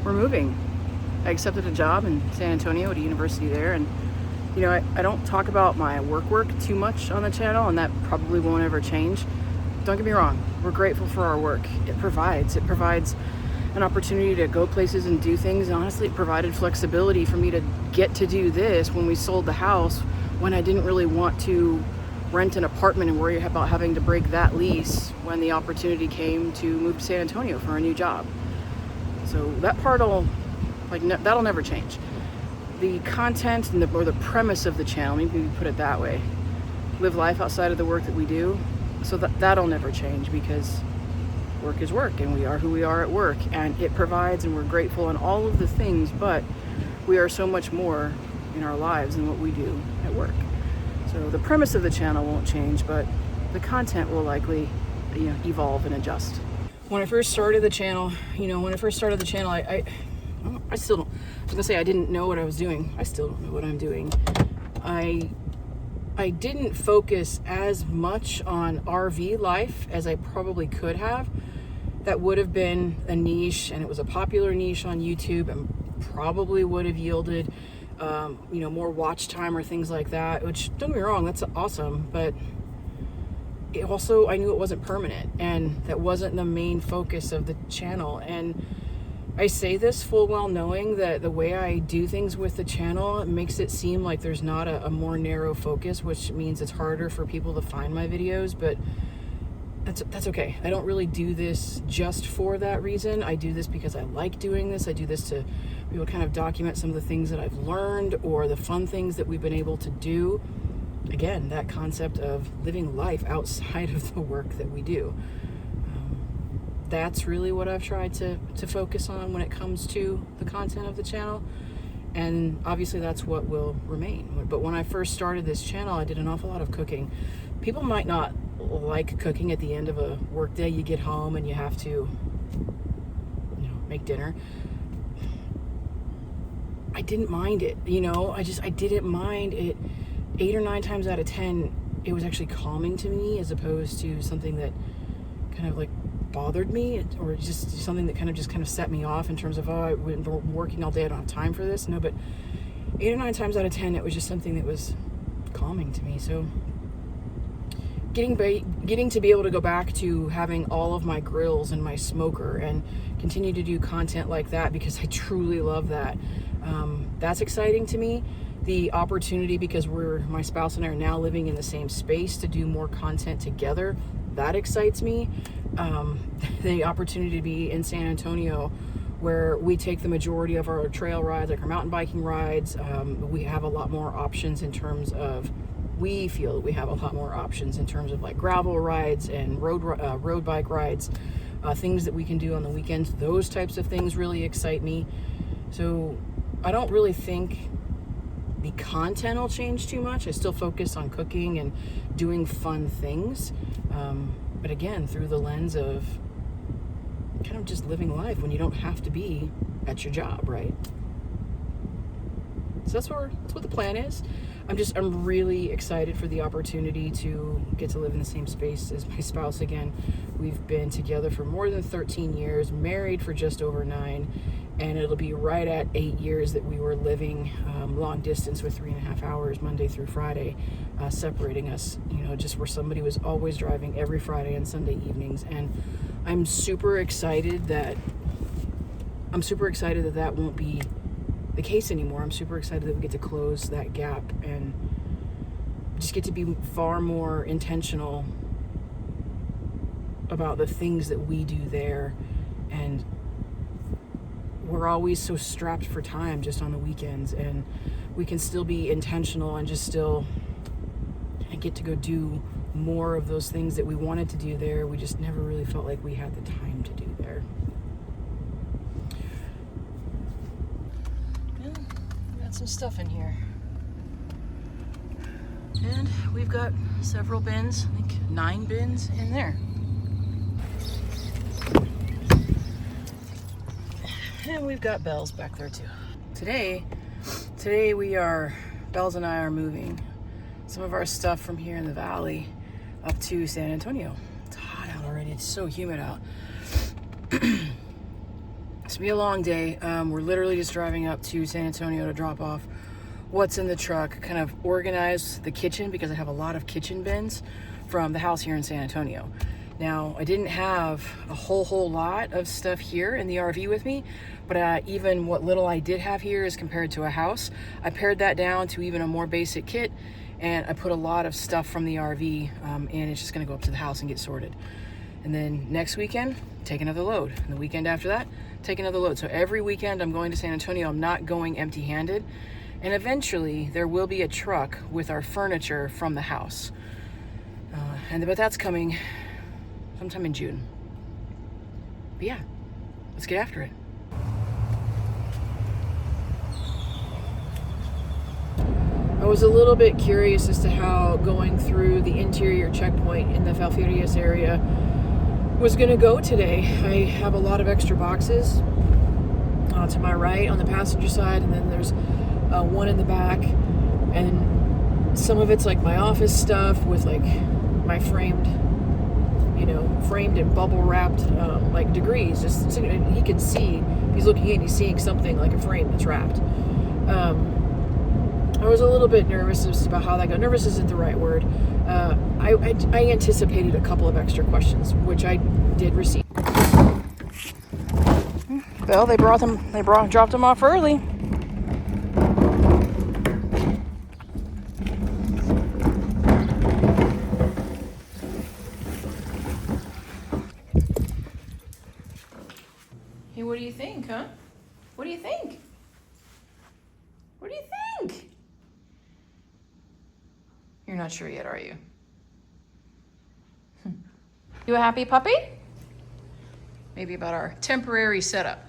we're moving. I accepted a job in San Antonio at a university there, and you know, I don't talk about my work too much on the channel, and that probably won't ever change. Don't get me wrong, we're grateful for our work. It provides an opportunity to go places and do things, and honestly it provided flexibility for me to get to do this when we sold the house, when I didn't really want to rent an apartment and worry about having to break that lease when the opportunity came to move to San Antonio for a new job. So that part'll, that'll never change. The content and or the premise of the channel, maybe we put it that way, live life outside of the work that we do, so that'll never change, because work is work and we are who we are at work, and it provides, and we're grateful and all of the things, but we are so much more in our lives than what we do at work. So the premise of the channel won't change, but the content will likely, evolve and adjust. When I first started the channel, I still don't, I was gonna say I didn't know what I was doing. I still don't know what I'm doing. I didn't focus as much on RV life as I probably could have. That would have been a niche, and it was a popular niche on YouTube, and probably would have yielded more watch time or things like that, which, don't get me wrong, that's awesome, but it also, I knew it wasn't permanent, and that wasn't the main focus of the channel. And I say this full well knowing that the way I do things with the channel makes it seem like there's not a more narrow focus, which means it's harder for people to find my videos, but that's okay. I don't really do this just for that reason. I do this because I like doing this. I do this to be able to kind of document some of the things that I've learned or the fun things that we've been able to do. Again, that concept of living life outside of the work that we do. That's really what I've tried to focus on when it comes to the content of the channel. And obviously that's what will remain. But when I first started this channel, I did an awful lot of cooking. People might not like cooking at the end of a work day. You get home and you have to, make dinner. I didn't mind it, I didn't mind it. 8 or 9 times out of 10, it was actually calming to me, as opposed to something that kind of bothered me, or just something that kind of set me off in terms of, I've been working all day, I don't have time for this. No, but 8 or 9 times out of 10, it was just something that was calming to me. So getting to be able to go back to having all of my grills and my smoker and continue to do content like that, because I truly love that. That's exciting to me. The opportunity, because my spouse and I are now living in the same space, to do more content together, that excites me. The opportunity to be in San Antonio, where we take the majority of our trail rides, like our mountain biking rides, we have a lot more options in terms of, we feel that we have a lot more options in terms of gravel rides and road bike rides, things that we can do on the weekends. Those types of things really excite me. So I don't really think the content will change too much. I still focus on cooking and doing fun things. But again, through the lens of kind of just living life when you don't have to be at your job, right? So that's what the plan is. I'm really excited for the opportunity to get to live in the same space as my spouse again. We've been together for more than 13 years, married for just over 9, and it'll be right at 8 years that we were living long distance with 3.5 hours Monday through Friday separating us, just where somebody was always driving every Friday and Sunday evenings. And I'm super excited that that won't be the case anymore. I'm super excited that we get to close that gap and just get to be far more intentional about the things that we do there. And we're always so strapped for time just on the weekends, and we can still be intentional and just still get to go do more of those things that we wanted to do there. We just never really felt like we had the time to do there. Yeah, got some stuff in here. And we've got several bins, I think 9 bins in there. And we've got Bells back there too. Today Bells and I are moving some of our stuff from here in the valley up to San Antonio. It's hot out already, it's so humid out. It's gonna be a long day. We're literally just driving up to San Antonio to drop off what's in the truck, kind of organize the kitchen because I have a lot of kitchen bins from the house here in San Antonio. Now, I didn't have a whole lot of stuff here in the RV with me, but even what little I did have here as compared to a house, I pared that down to even a more basic kit, and I put a lot of stuff from the RV, and it's just gonna go up to the house and get sorted. And then next weekend, take another load. And the weekend after that, take another load. So every weekend I'm going to San Antonio, I'm not going empty-handed. And eventually there will be a truck with our furniture from the house. But that's coming sometime in June. But yeah, let's get after it. I was a little bit curious as to how going through the interior checkpoint in the Falfurrias area was gonna go today. I have a lot of extra boxes to my right on the passenger side, and then there's one in the back, and some of it's like my office stuff with like my framed and bubble wrapped like degrees. Just so he can see, he's looking in, he's seeing something like a frame that's wrapped. I was a little bit nervous just about how that got. Nervous isn't the right word. I anticipated a couple of extra questions, which I did receive. Well, they dropped them off early. Hey, what do you think, huh? What do you think? What do you think? You're not sure yet, are you? You a happy puppy? Maybe about our temporary setup.